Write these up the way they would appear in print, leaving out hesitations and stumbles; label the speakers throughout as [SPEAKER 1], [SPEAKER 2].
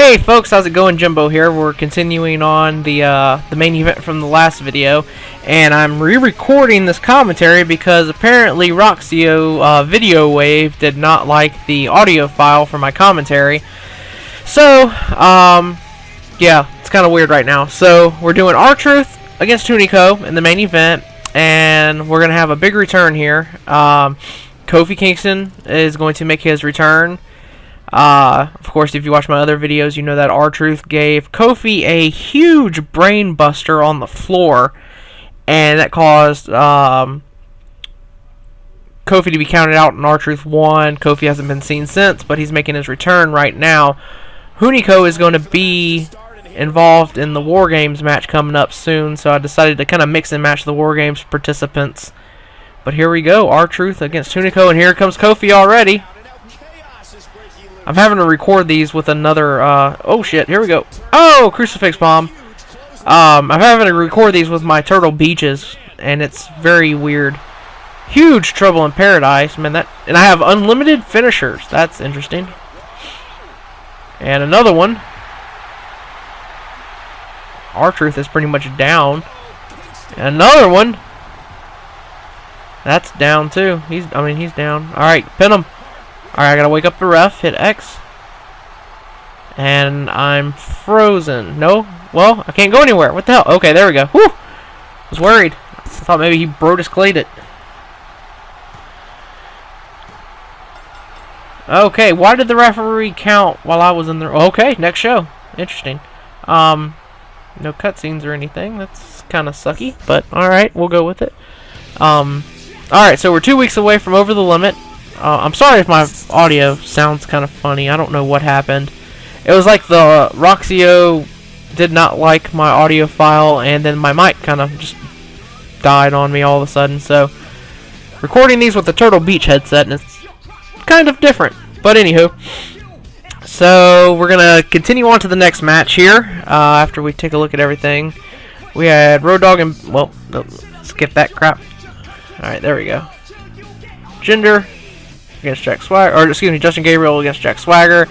[SPEAKER 1] Hey folks, how's it going? Jimbo here. We're continuing on the main event from the last video, and I'm re-recording this commentary because apparently Roxio Video Wave did not like the audio file for my commentary. So, yeah, it's kind of weird right now. So, we're doing R-Truth against Hunico in the main event, and we're going to have a big return here. Kofi Kingston is going to make his return. Of course, if you watch my other videos, you know that R-Truth gave Kofi a huge brain buster on the floor, and that caused Kofi to be counted out, and R-Truth won. Kofi hasn't been seen since, but he's making his return right now. Hunico is going to be involved in the War Games match coming up soon, so I decided to kind of mix and match the War Games participants. But here we go, R-Truth against Hunico, and here comes Kofi already. I'm having to record these with another, oh shit, here we go. Oh, crucifix bomb. I'm having to record these with my Turtle Beaches, and it's very weird. Huge Trouble in Paradise, man, and I have unlimited finishers. That's interesting. And another one. R-Truth is pretty much down. And another one. That's down too. He's down. Alright, pin him. Alright, I gotta wake up the ref, hit X. And I'm frozen. No? Well, I can't go anywhere. What the hell? Okay, there we go. Whew! I was worried. I thought maybe he Brodus Clayed it. Okay, why did the referee count while I was in there? Okay, next show. Interesting. No cutscenes or anything. That's kind of sucky, but alright, we'll go with it. Alright, so we're 2 weeks away from Over the Limit. I'm sorry if my audio sounds kind of funny. I don't know what happened. It was like the Roxio did not like my audio file, and then my mic kind of just died on me all of a sudden. So, recording these with the Turtle Beach headset, and it's kind of different. But anywho, so we're going to continue on to the next match here after we take a look at everything. We had Road Dogg and, well, skip that crap. Alright, there we go. Jinder against Jack Swagger, or excuse me, Justin Gabriel against Jack Swagger.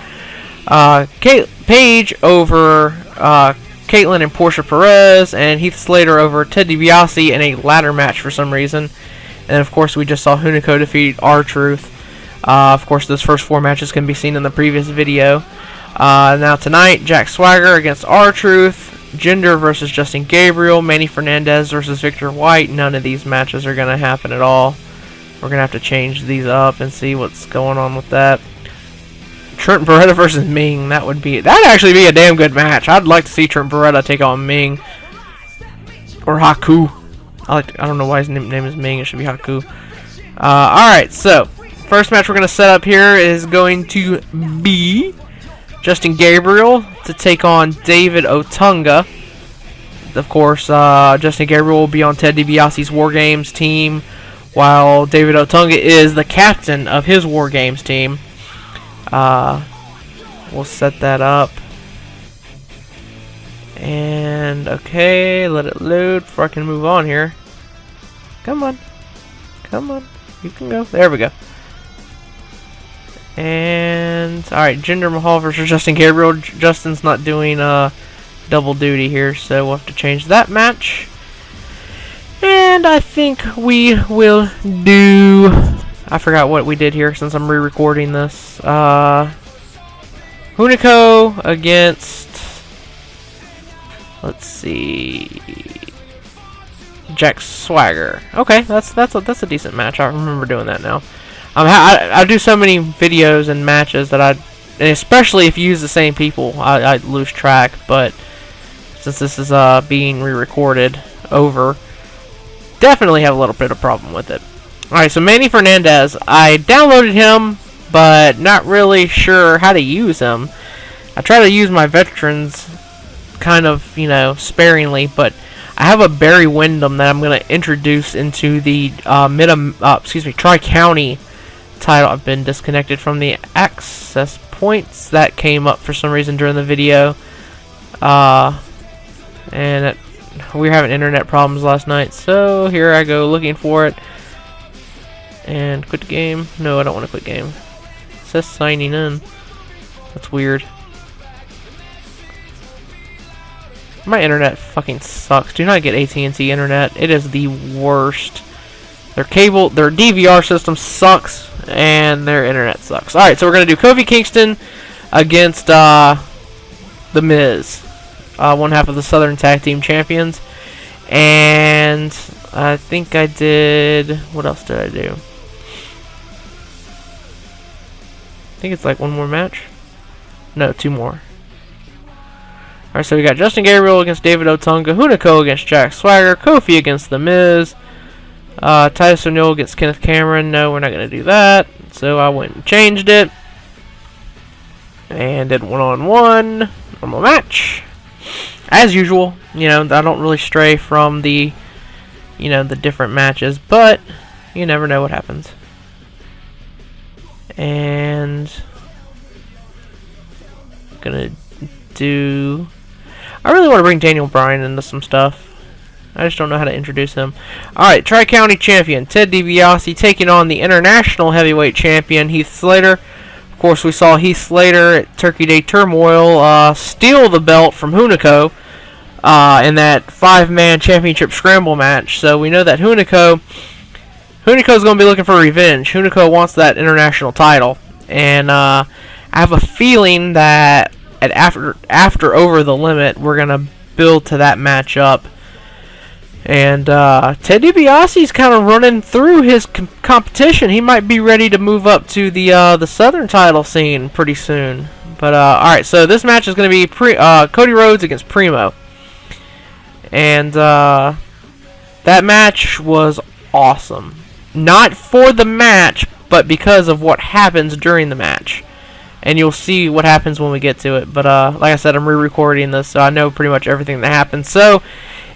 [SPEAKER 1] Paige over Caitlyn and Portia Perez, and Heath Slater over Ted Dibiase in a ladder match for some reason. And of course, we just saw Hunico defeat R-Truth. Of course, those first 4 matches can be seen in the previous video. Now tonight, Jack Swagger against R-Truth, Jinder versus Justin Gabriel, Manny Fernandez versus Victor White. None of these matches are going to happen at all. We're going to have to change these up and see what's going on with that. Trent Beretta versus Ming. That'd actually be a damn good match. I'd like to see Trent Beretta take on Ming. Or Haku. I don't know why his name is Ming. It should be Haku. Alright, so first match we're going to set up here is going to be Justin Gabriel to take on David Otunga. Of course, Justin Gabriel will be on Ted DiBiase's War Games team, while David Otunga is the captain of his War Games team. We'll set that up. And, okay, let it load before I can move on here. Come on. Come on. You can go. There we go. And, alright, Jinder Mahal versus Justin Gabriel. Justin's not doing double duty here, so we'll have to change that match. And I think we will do... I forgot what we did here since I'm re-recording this. Hunico against... Let's see... Jack Swagger. Okay, that's a decent match. I remember doing that now. I do so many videos and matches that and especially if you use the same people, I lose track. But since this is being re-recorded over, definitely have a little bit of problem with it. Alright, so Manny Fernandez, I downloaded him, but not really sure how to use him. I try to use my veterans kind of, you know, sparingly, but I have a Barry Windham that I'm going to introduce into the Tri-County title. I've been disconnected from the access points. That came up for some reason during the video. And we were having internet problems last night, so here I go looking for it. And quit the game. No, I don't want to quit game. It says signing in. That's weird. My internet fucking sucks. Do not get AT&T internet. It is the worst. Their DVR system sucks, and their internet sucks. Alright, so we're going to do Kofi Kingston against The Miz. One half of the Southern Tag Team Champions. And I think I did... What else did I do? I think it's like one more match. No, 2 more. Alright, so we got Justin Gabriel against David Otunga, Hunico against Jack Swagger, Kofi against The Miz, Titus O'Neil against Kenneth Cameron. No, we're not going to do that. So I went and changed it. And did 1-on-1. Normal match. As usual, you know, I don't really stray from the, you know, the different matches, but you never know what happens. And gonna do... I really want to bring Daniel Bryan into some stuff. I just don't know how to introduce him. Alright, Tri-County Champion Ted DiBiase taking on the International Heavyweight Champion Heath Slater. Of course, we saw Heath Slater at Turkey Day Turmoil steal the belt from Hunico in that 5-man championship scramble match. So we know that Hunico's going to be looking for revenge. Hunico wants that international title. And I have a feeling that after Over the Limit, we're going to build to that matchup. And Ted DiBiase's kind of running through his competition. He might be ready to move up to the Southern title scene pretty soon. But alright, so this match is going to be Cody Rhodes against Primo. And that match was awesome. Not for the match, but because of what happens during the match. And you'll see what happens when we get to it. But like I said, I'm re-recording this, so I know pretty much everything that happens. So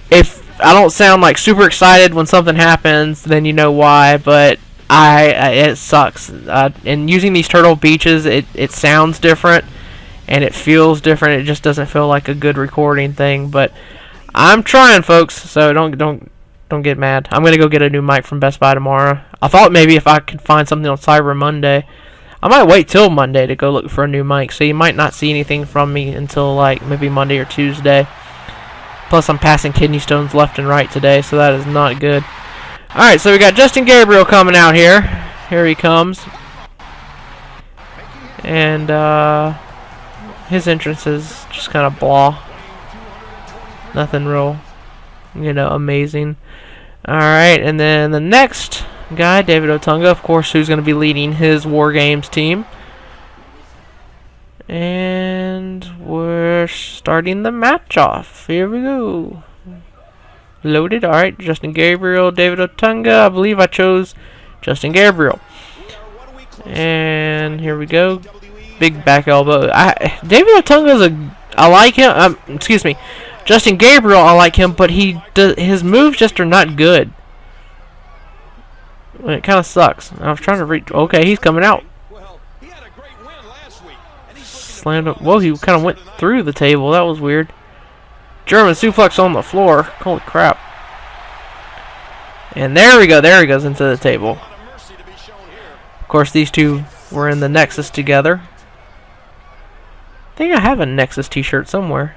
[SPEAKER 1] if I don't sound like super excited when something happens, then you know why. But it sucks. And using these Turtle Beaches, it sounds different and it feels different. It just doesn't feel like a good recording thing. But I'm trying, folks. So don't get mad. I'm gonna go get a new mic from Best Buy tomorrow. I thought maybe if I could find something on Cyber Monday. I might wait till Monday to go look for a new mic. So you might not see anything from me until like maybe Monday or Tuesday. Plus, I'm passing kidney stones left and right today, so that is not good. Alright, so we got Justin Gabriel coming out here. Here he comes. And his entrance is just kind of blah. Nothing real, you know, amazing. Alright, and then the next guy, David Otunga, of course, who's going to be leading his War Games team. And we're starting the match off. Here we go. Loaded. Alright, Justin Gabriel, David Otunga. I believe I chose Justin Gabriel. And here we go. Big back elbow. David Otunga I like him. Excuse me. Justin Gabriel, I like him, but his moves just are not good. It kind of sucks. I was trying to reach. Okay, he's coming out. Slammed up. Whoa, he kind of went through the table. That was weird. German suplex on the floor. Holy crap. And there we go. There he goes into the table. Of course, these two were in the Nexus together. I think I have a Nexus t-shirt somewhere.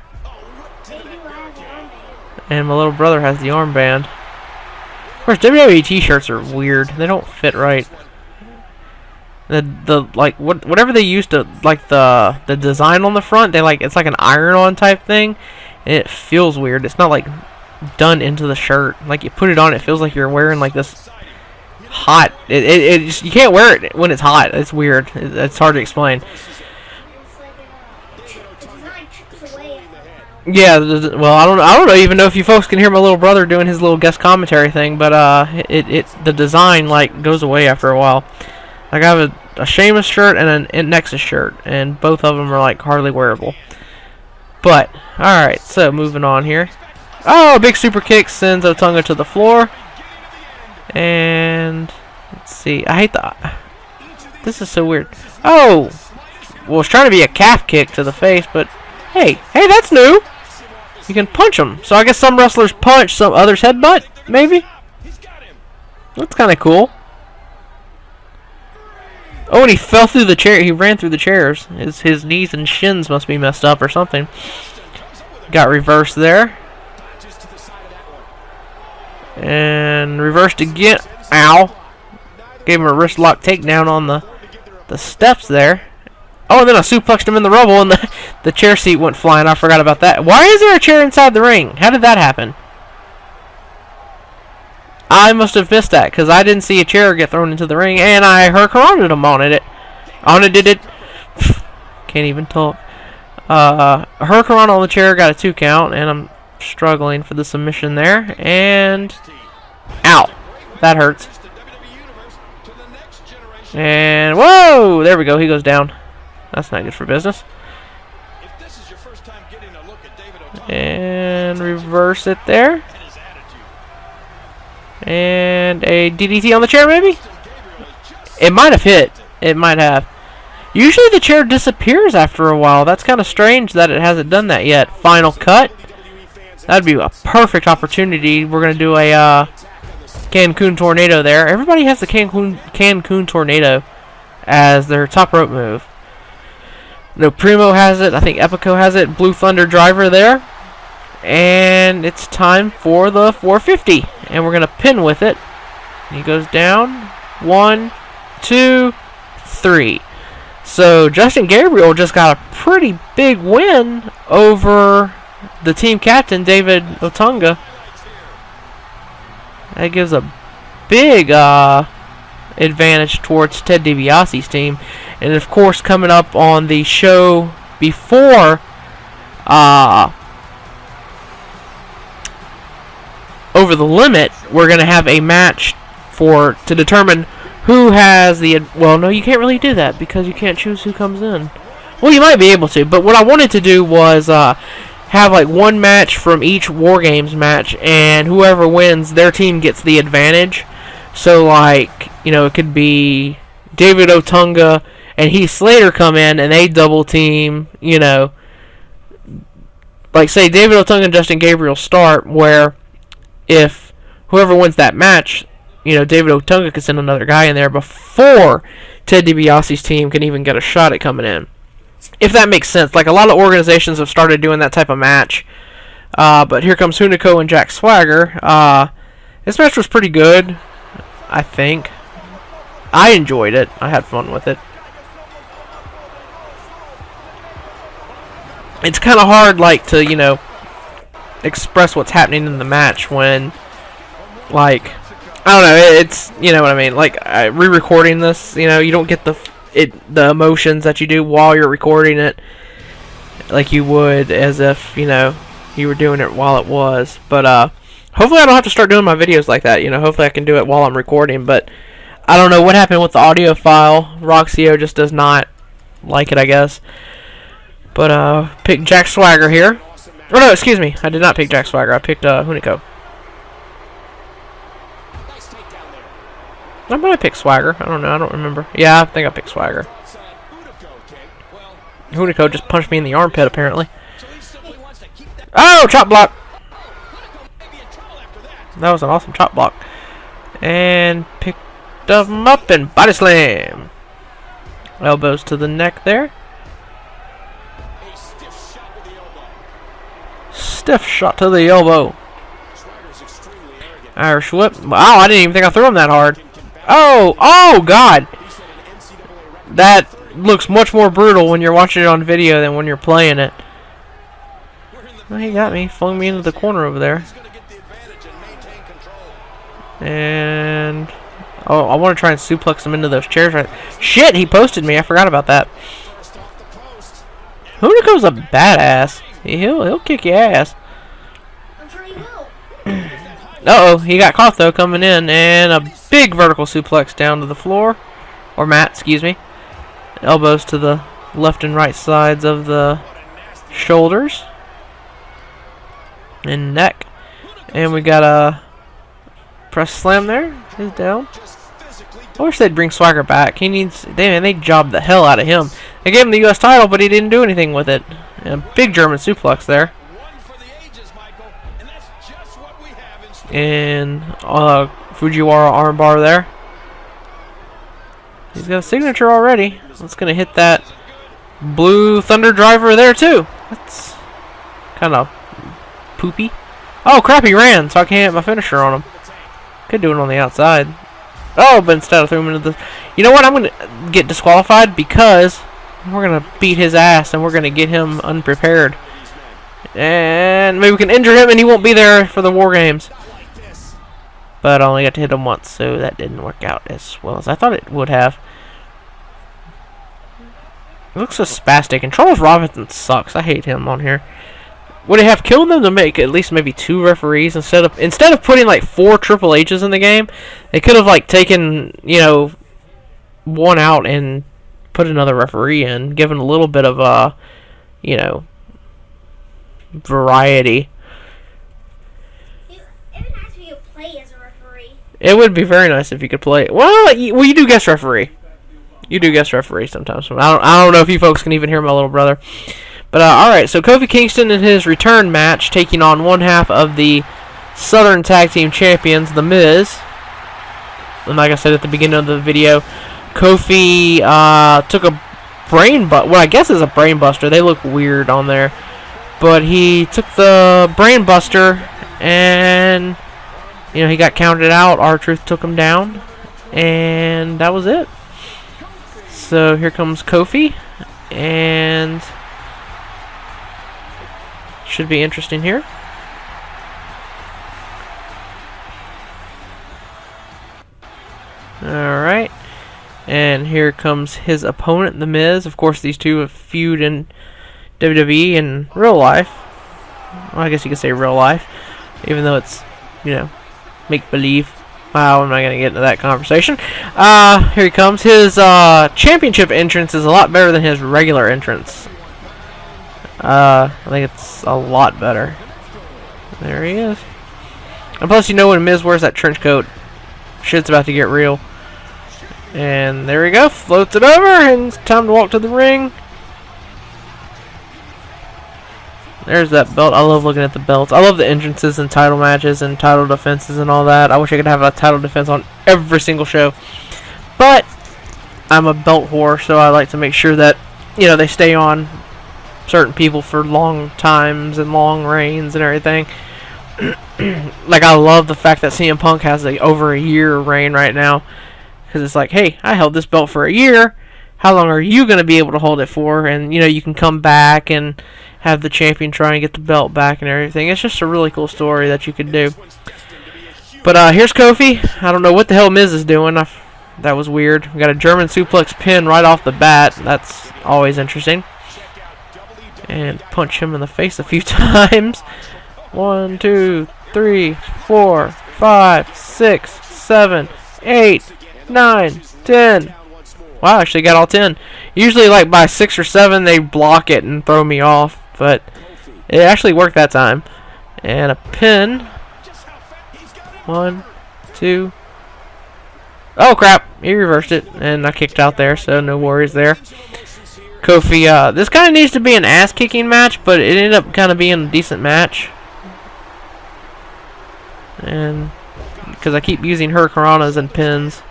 [SPEAKER 1] And my little brother has the armband. Of course, WWE t-shirts are weird. They don't fit right. Like whatever they used to like the design on the front, it's like an iron-on type thing, and it feels weird. It's not like done into the shirt. Like you put it on, it feels like you're wearing like this hot. It just, you can't wear it when it's hot. It's weird. It's hard to explain. Yeah, well, I don't even know if you folks can hear my little brother doing his little guest commentary thing, but the design like goes away after a while. Like I have a Sheamus shirt and a Nexus shirt, and both of them are like hardly wearable. But alright, so moving on here. Oh, big super kick sends Otunga to the floor. And let's see. I hate this is so weird. Oh, well, it's trying to be a calf kick to the face, but hey, that's new. You can punch them. So I guess some wrestlers punch, some others headbutt, maybe. That's kind of cool. Oh, and he fell through the chair. He ran through the chairs. His knees and shins must be messed up or something. Got reversed there. And reversed again. Ow. Gave him a wrist lock takedown on the steps there. Oh, and then I suplexed him in the rubble, and the chair seat went flying. I forgot about that. Why is there a chair inside the ring? How did that happen? I must have missed that, because I didn't see a chair get thrown into the ring, and I hurricanranaed him on it. Can't even talk. Hurricanrana on the chair, got a 2 count, and I'm struggling for the submission there. And ow, that hurts. And whoa, there we go. He goes down. That's not good for business. And reverse it there. And a DDT on the chair, maybe? It might have hit. It might have. Usually the chair disappears after a while. That's kind of strange that it hasn't done that yet. Final cut. That'd be a perfect opportunity. We're going to do a Cancun Tornado there. Everybody has the Cancun Tornado as their top rope move. No, Primo has it. I think Epico has it. Blue Thunder Driver there. And it's time for the 450. And we're going to pin with it. He goes down. 1, 2, 3. So Justin Gabriel just got a pretty big win over the team captain, David Otunga. That gives a big advantage towards Ted Dibiase's team. And of course, coming up on the show before Over the Limit, we're going to have a match to determine who has the... Well, no, you can't really do that because you can't choose who comes in. Well, you might be able to, but what I wanted to do was have like one match from each War Games match, and whoever wins, their team gets the advantage. So, like, you know, it could be David Otunga and Heath Slater come in, and they double team, you know. Like, say, David Otunga and Justin Gabriel start, where if whoever wins that match, you know, David Otunga could send another guy in there before Ted DiBiase's team can even get a shot at coming in. If that makes sense. Like, a lot of organizations have started doing that type of match. But here comes Hunico and Jack Swagger. This match was pretty good, I think. I enjoyed it. I had fun with it. It's kind of hard, like, to, you know, express what's happening in the match when, like, I don't know, it's, you know what I mean, like, re-recording this, you know, you don't get the emotions that you do while you're recording it like you would as if, you know, you were doing it while it was. But hopefully I don't have to start doing my videos like that, you know. Hopefully I can do it while I'm recording, but I don't know what happened with the audio file. Roxio just does not like it, I guess. But pick Jack Swagger here. Oh no, excuse me, I did not pick Jack Swagger. I picked Hunico. I might have picked Swagger. I don't know. I don't remember. Yeah, I think I picked Swagger. Hunico just punched me in the armpit, apparently. Oh, chop block. That was an awesome chop block. And picked him up and body slam. Elbows to the neck there. Stiff shot to the elbow. Irish whip. Wow, I didn't even think I threw him that hard. Oh, God. That looks much more brutal when you're watching it on video than when you're playing it. Well, he got me. Flung me into the corner over there. And... oh, I want to try and suplex him into those chairs. Right. Shit, he posted me. I forgot about that. Hunico's a badass. He'll kick your ass. Uh-oh, he got caught, though, coming in. And a big vertical suplex down to the floor. Or mat, excuse me. Elbows to the left and right sides of the shoulders. And neck. And we got a press slam there. He's down. I wish they'd bring Swagger back. He needs... they jobbed the hell out of him. They gave him the U.S. title, but he didn't do anything with it. And a big German suplex there. And Fujiwara armbar there. He's got a signature already. That's going to hit that Blue Thunder Driver there, too. Kind of poopy. Oh, crap, he ran, so I can't hit my finisher on him. Could do it on the outside. Oh, but instead I threw him into the... You know what? I'm going to get disqualified because we're going to beat his ass and we're going to get him unprepared. And maybe we can injure him and he won't be there for the War Games. But I only got to hit him once, so that didn't work out as well as I thought it would have. It looks so spastic, and Charles Robinson sucks. I hate him on here. Would it have killed them to make at least maybe 2 referees instead of putting like 4 Triple H's in the game? They could have like taken, you know, 1 out and put another referee in, given a little bit of you know, variety.
[SPEAKER 2] It would be nice if you could play as a referee.
[SPEAKER 1] It would be very nice if you could play. Well, you do guest referee. You do guest referee sometimes. I don't know if you folks can even hear my little brother. But, alright, so Kofi Kingston in his return match, taking on one half of the Southern Tag Team Champions, The Miz. And like I said at the beginning of the video, Kofi took a brain buster. Well, I guess it's a brain buster. They look weird on there. But he took the brain buster, and, you know, he got counted out. R-Truth took him down, and that was it. So here comes Kofi, and... should be interesting here. Alright. And here comes his opponent, The Miz. Of course, these two have feud in WWE in real life. Well, I guess you could say real life. Even though it's, you know, make-believe. Wow, I'm not going to get into that conversation. Here he comes. His championship entrance is a lot better than his regular entrance. I think it's a lot better. There he is. And plus, you know, when Miz wears that trench coat, shit's about to get real. And there we go. Floats it over, and it's time to walk to the ring. There's that belt. I love looking at the belts. I love the entrances and title matches and title defenses and all that. I wish I could have a title defense on every single show. But I'm a belt whore, so I like to make sure that, you know, they stay on certain people for long times and long reigns and everything. Like, I love the fact that CM Punk has over a year reign right now, because it's like, hey, I held this belt for a year. How long are you going to be able to hold it for? And, you know, you can come back and have the champion try and get the belt back and everything. It's just a really cool story that you could do. But here's Kofi. I don't know what the hell Miz is doing. That was weird. We got a German suplex pin right off the bat. That's always interesting. And punch him in the face a few times. 1, 2, 3, 4, 5, 6, 7, 8, 9, 10. Wow, I actually got all 10. Usually, like, by 6 or 7, they block it and throw me off. But it actually worked that time. And a pin. 1, 2. Oh, crap. He reversed it. And I kicked out there, so no worries there. Kofi, this kind of needs to be an ass-kicking match, but it ended up kind of being a decent match. And because I keep using hurricanranas and pins,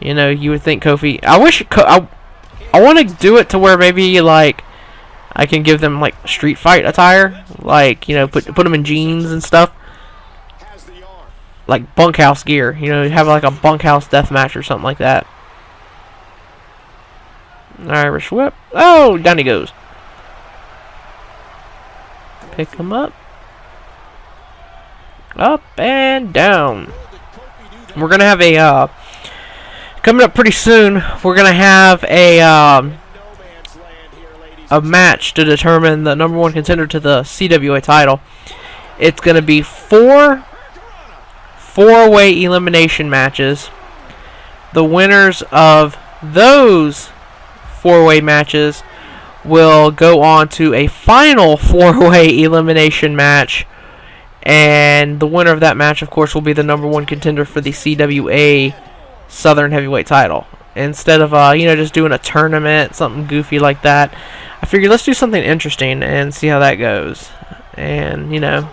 [SPEAKER 1] you know, you would think Kofi... I wish... I want to do it to where maybe, like, I can give them, like, street fight attire. Like, you know, put them in jeans and stuff. Like bunkhouse gear. You know, have, like, a bunkhouse death match or something like that. Irish whip. Oh, down he goes. Pick him up. Up and down. We're going to have a... coming up pretty soon, we're going to have a match to determine the #1 contender to the CWA title. It's going to be 4 four-way elimination matches. The winners of those 4-way matches will go on to a final 4-way elimination match, and the winner of that match, of course, will be the #1 contender for the CWA Southern Heavyweight title. Instead of you know, just doing a tournament, something goofy like that, I figured let's do something interesting and see how that goes. And you know,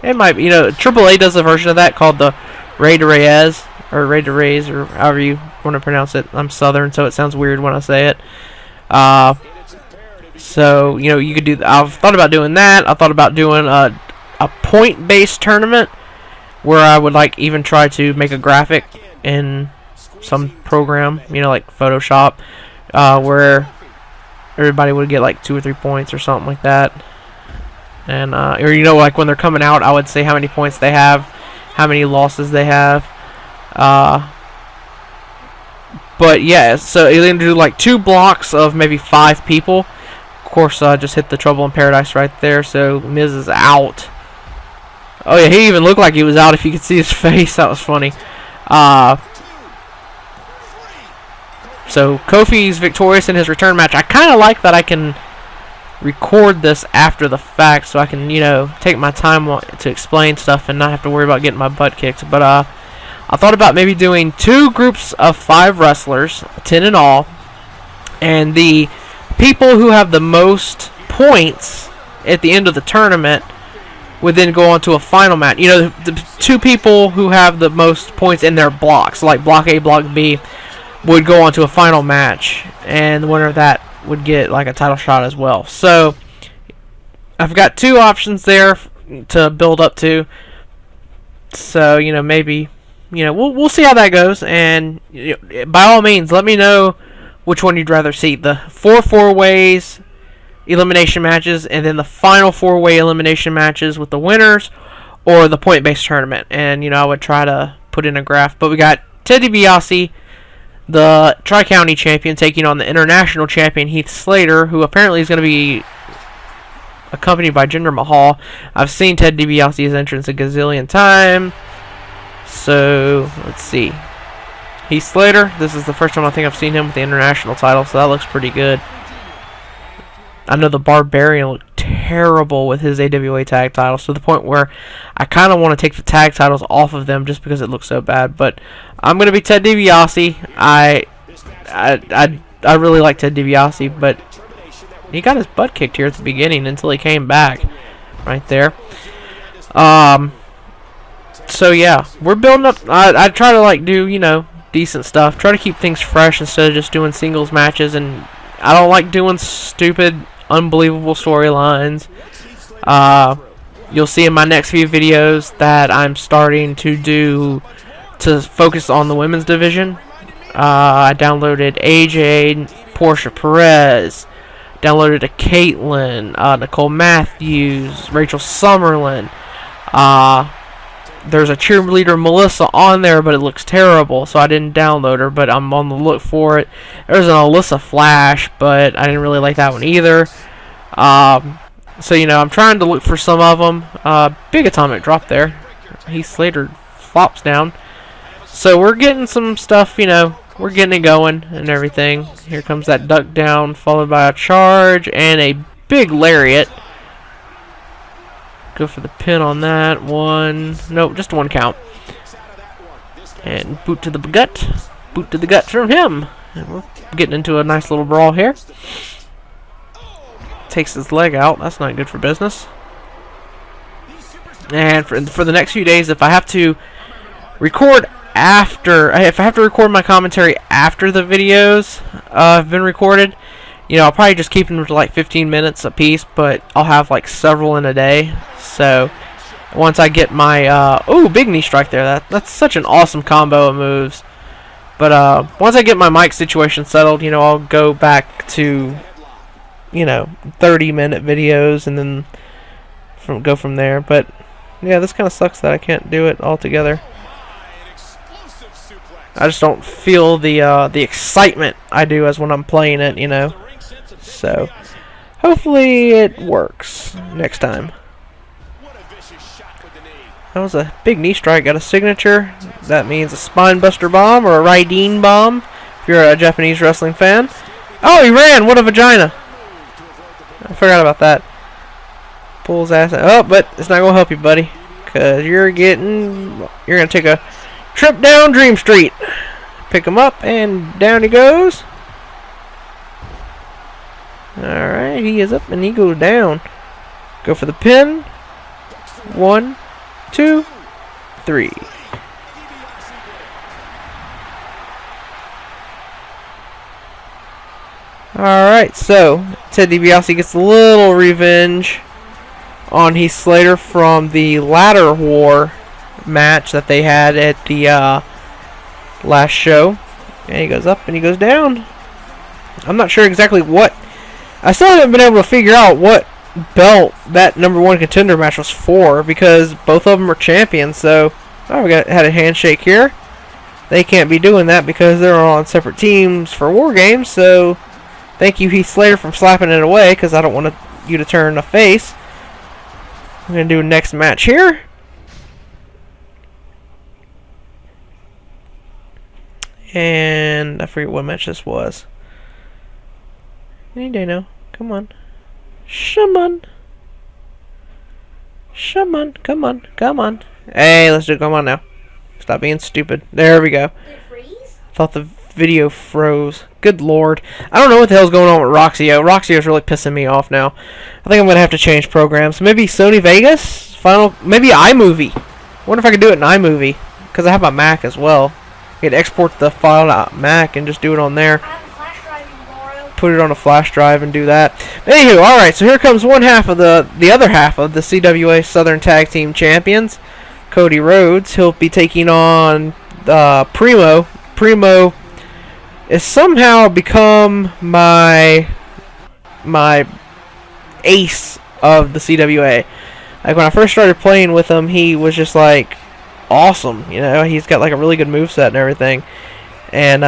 [SPEAKER 1] it might be, you know, AAA does a version of that called the Rey de Reyes, or Rey de Reyes, or however you want to pronounce it. I'm Southern, so it sounds weird when I say it. So, you know, you could do. I've thought about doing that. I thought about doing a point-based tournament where I would like even try to make a graphic in some program, you know, like Photoshop, where everybody would get like 2 or 3 points or something like that. And or you know, like when they're coming out, I would say how many points they have, how many losses they have. But yeah, so you're gonna do like 2 blocks of maybe 5 people. Of course, just hit the Trouble in Paradise right there. So Miz is out. Oh yeah, he even looked like he was out if you could see his face. That was funny. So Kofi's victorious in his return match. I kind of like that I can record this after the fact, so I can, you know, take my time to explain stuff and not have to worry about getting my butt kicked. But I thought about maybe doing 2 groups of 5 wrestlers, 10 in all, and the people who have the most points at the end of the tournament would then go on to a final match. You know, the 2 people who have the most points in their blocks, like Block A, Block B, would go on to a final match, and the winner of that would get like a title shot as well. So I've got 2 options there to build up to. So, you know, maybe, you know, we'll see how that goes, and you know, by all means, let me know which one you'd rather see: the 4 ways elimination matches, and then the final 4-way elimination matches with the winners, or the point-based tournament. And you know, I would try to put in a graph. But we got Ted DiBiase, the Tri-County champion, taking on the international champion Heath Slater, who apparently is going to be accompanied by Jinder Mahal. I've seen Ted DiBiase's entrance a gazillion times. So let's see. Heath Slater, this is the first time I think I've seen him with the international title, so that looks pretty good. I know the Barbarian looked terrible with his AWA tag titles, to the point where I kind of want to take the tag titles off of them just because it looks so bad. But I'm going to be Ted DiBiase. I really like Ted DiBiase, but he got his butt kicked here at the beginning until he came back right there. So yeah, we're building up. I try to like do, you know, decent stuff. Try to keep things fresh instead of just doing singles matches, and I don't like doing stupid, unbelievable storylines. You'll see in my next few videos that I'm starting to focus on the women's division. I downloaded AJ, Portia Perez, downloaded a Caitlyn, Nicole Matthews, Rachel Summerlin. There's a cheerleader Melissa on there, but it looks terrible, so I didn't download her, but I'm on the look for it. There's an Alyssa Flash, but I didn't really like that one either. So, you know, I'm trying to look for some of them. Big atomic drop there. Heath Slater flops down. So we're getting some stuff, you know, we're getting it going and everything. Here comes that duck down, followed by a charge and a big lariat. Go for the pin on that one. Nope, just 1 count. And boot to the gut. Boot to the gut from him. And we're getting into a nice little brawl here. Takes his leg out. That's not good for business. And for the next few days, if I have to record my commentary after the videos have been recorded, you know, I'll probably just keep them to like 15 minutes a piece, but I'll have like several in a day. So once I get my big knee strike there. That's such an awesome combo of moves. But once I get my mic situation settled, you know, I'll go back to, you know, 30-minute videos and then go from there. But yeah, this kind of sucks that I can't do it all together. I just don't feel the excitement I do as when I'm playing it, you know. So hopefully it works next time. That was a big knee strike. Got a signature. That means a spine buster bomb or a Raideen bomb if you're a Japanese wrestling fan. Oh, he ran. What a vagina. I forgot about that. Pulls ass. Oh, but it's not going to help you, buddy. Because you're going to take a trip down Dream Street. Pick him up, and down he goes. Alright, he is up, and he goes down. Go for the pin. 1, 2, 3. Alright, so Ted DiBiase gets a little revenge on Heath Slater from the ladder war match that they had at the last show. And he goes up and he goes down. I'm not sure exactly what. I still haven't been able to figure out what belt that #1 contender match was for, because both of them are champions. So, oh, we had a handshake here. They can't be doing that because they're on separate teams for War Games. So, thank you, Heath Slater, from slapping it away, because I don't want you to turn a face. I'm going to do next match here. And I forget what match this was. Any day now. Come on. Come on. Hey, let's do it. Come on now. Stop being stupid. There we go.
[SPEAKER 2] Did it freeze?
[SPEAKER 1] Thought the video froze. Good lord. I don't know what the hell's going on with Roxio. Roxio's really pissing me off now. I think I'm going to have to change programs. Maybe Sony Vegas? Maybe iMovie. I wonder if I could do it in iMovie. Because I have my Mac as well. I could export the file to Mac and just do it on there.
[SPEAKER 2] I have a flash drive you can borrow.
[SPEAKER 1] Put it on a flash drive and do that. Anywho, alright, so here comes one half of the other half of the CWA Southern Tag Team Champions. Cody Rhodes. He'll be taking on Primo. Primo has somehow become my ace of the CWA. Like, when I first started playing with him, he was just like awesome. You know, he's got like a really good moveset and everything. And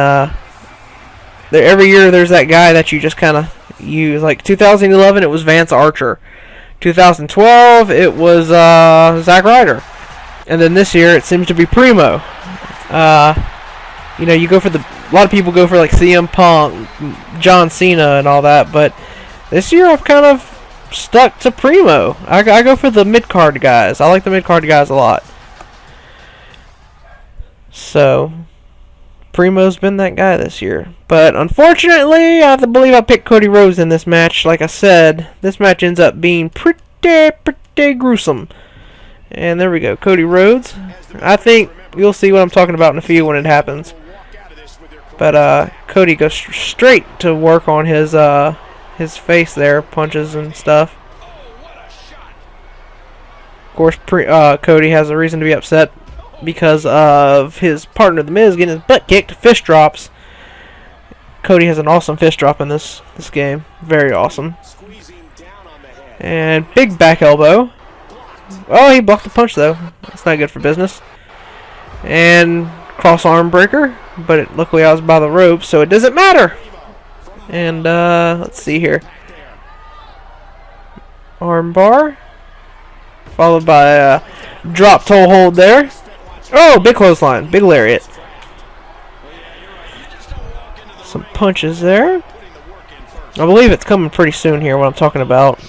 [SPEAKER 1] every year there's that guy that you just kind of use. Like 2011, it was Vance Archer. 2012, it was Zack Ryder. And then this year, it seems to be Primo. You know, a lot of people go for like CM Punk, John Cena, and all that, but this year I've kind of stuck to Primo. I go for the mid-card guys. I like the mid-card guys a lot. So, Primo's been that guy this year. But unfortunately, I believe I picked Cody Rhodes in this match. Like I said, this match ends up being pretty gruesome. And there we go, Cody Rhodes. I think you'll see what I'm talking about in a few when it happens. But Cody goes straight to work on his face there, punches and stuff. Of course, Cody has a reason to be upset because of his partner, The Miz, getting his butt kicked. Fist drops. Cody has an awesome fist drop in this game. Very awesome. And big back elbow. Oh, he blocked the punch, though. That's not good for business. And cross arm breaker. But luckily I was by the rope, so it doesn't matter. And let's see here. Arm bar. Followed by a drop toe hold there. Oh, big clothesline. Big lariat. Some punches there. I believe it's coming pretty soon here, what I'm talking about.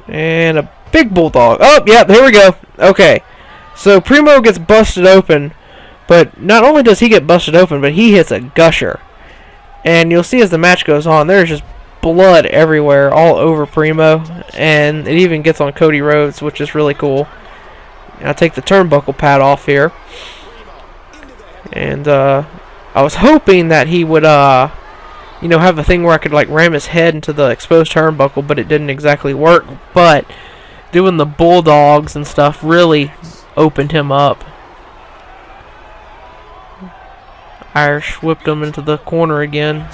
[SPEAKER 1] And a big bulldog. Oh, yeah, here we go. Okay. So Primo gets busted open. But not only does he get busted open, but he hits a gusher. And you'll see as the match goes on, there's just blood everywhere, all over Primo. And it even gets on Cody Rhodes, which is really cool. I'll take the turnbuckle pad off here. And I was hoping that he would, you know, have a thing where I could like ram his head into the exposed turnbuckle, but it didn't exactly work. But doing the bulldogs and stuff really opened him up. Irish whipped him into the corner again.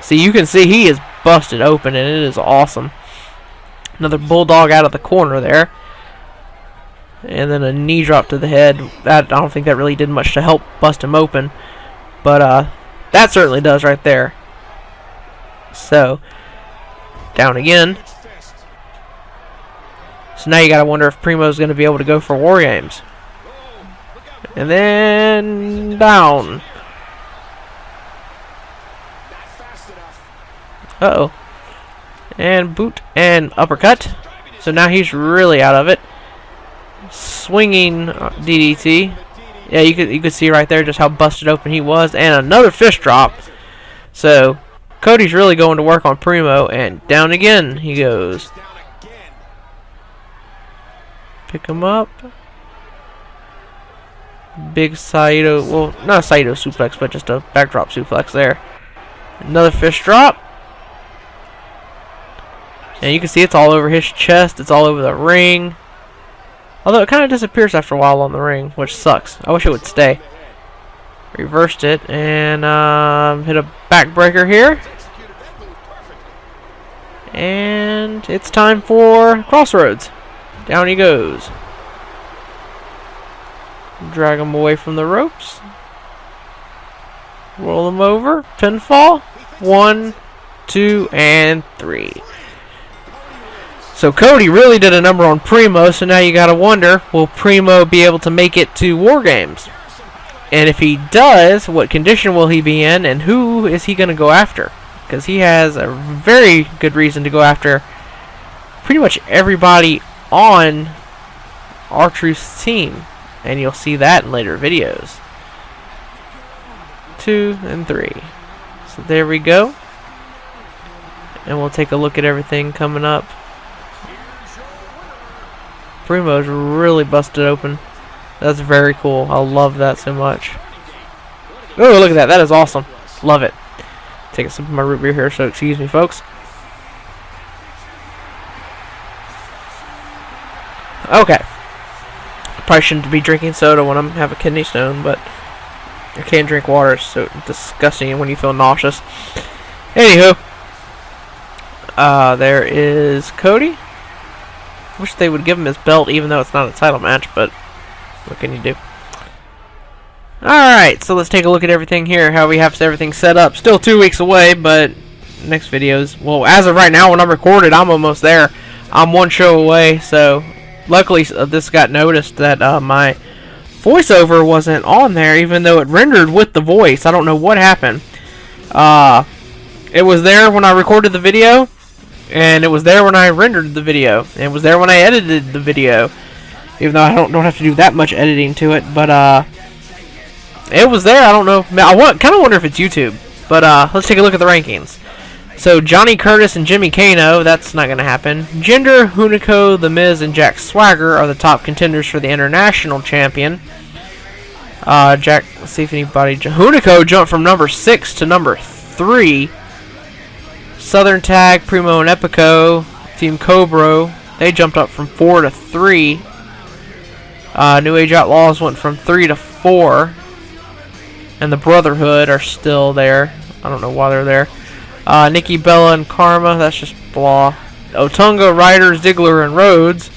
[SPEAKER 1] See, you can see he is busted open, and it is awesome. Another bulldog out of the corner there. And then a knee drop to the head. I don't think that really did much to help bust him open. But that certainly does right there. So, down again. So now you gotta wonder if Primo's gonna be able to go for War Games. And then down. Uh-oh. And boot and uppercut. So now he's really out of it. Swinging DDT. Yeah, you could see right there just how busted open he was. And another fist drop. So Cody's really going to work on Primo. And down again he goes. Pick him up. Big Saito. Well, not a Saito suplex, but just a backdrop suplex there. Another fish drop. And you can see it's all over his chest. It's all over the ring. Although it kind of disappears after a while on the ring, which sucks. I wish it would stay. Reversed it and hit a backbreaker here. And it's time for Crossroads. Down he goes. Drag him away from the ropes. Roll him over. Pinfall. 1, 2, and 3. So Cody really did a number on Primo, so now you gotta wonder, will Primo be able to make it to War Games? And if he does, what condition will he be in, and who is he gonna go after? Because he has a very good reason to go after pretty much everybody on R-Truth's team. And you'll see that in later videos. 2 and 3. So there we go. And we'll take a look at everything coming up. Primo's really busted open. That's very cool. I love that so much. Oh, look at that. That is awesome. Love it. Taking some of my root beer here, so excuse me, folks. Okay. Probably shouldn't be drinking soda when I have a kidney stone, but I can't drink water. It's so disgusting when you feel nauseous. Anywho. There is Cody. Wish they would give him his belt, even though it's not a title match, but what can you do? Alright, so let's take a look at everything here, how we have everything set up. Still 2 weeks away, but next videos, well, as of right now, when I'm recorded, I'm almost there. I'm 1 show away, so luckily this got noticed that my voiceover wasn't on there, even though it rendered with the voice. I don't know what happened. It was there when I recorded the video, and it was there when I rendered the video, and it was there when I edited the video, even though I don't have to do that much editing to it, but it was there. I don't know. I kind of wonder if it's YouTube, but let's take a look at the rankings. So Johnny Curtis and Jimmy Kano, that's not going to happen. Jinder, Hunico, The Miz, and Jack Swagger are the top contenders for the International Champion. Let's see if anybody... Hunico jumped from number 6 to number 3. Southern Tag, Primo and Epico, Team Cobra, they jumped up from 4 to 3. New Age Outlaws went from 3 to 4. And the Brotherhood are still there. I don't know why they're there. Nikki Bella and Karma, that's just blah. Otunga, Ryder, Ziggler, and Rhodes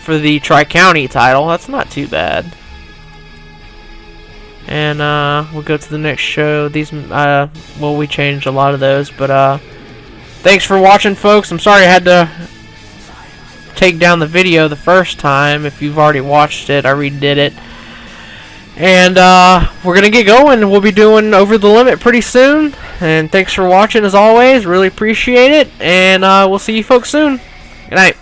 [SPEAKER 1] for the Tri-County title. That's not too bad. And we'll go to the next show. These, well, we changed a lot of those, but thanks for watching, folks. I'm sorry I had to take down the video the first time. If you've already watched it, I redid it. And we're gonna get going. We'll be doing Over the Limit pretty soon. And thanks for watching, as always. Really appreciate it. And we'll see you folks soon. Good night.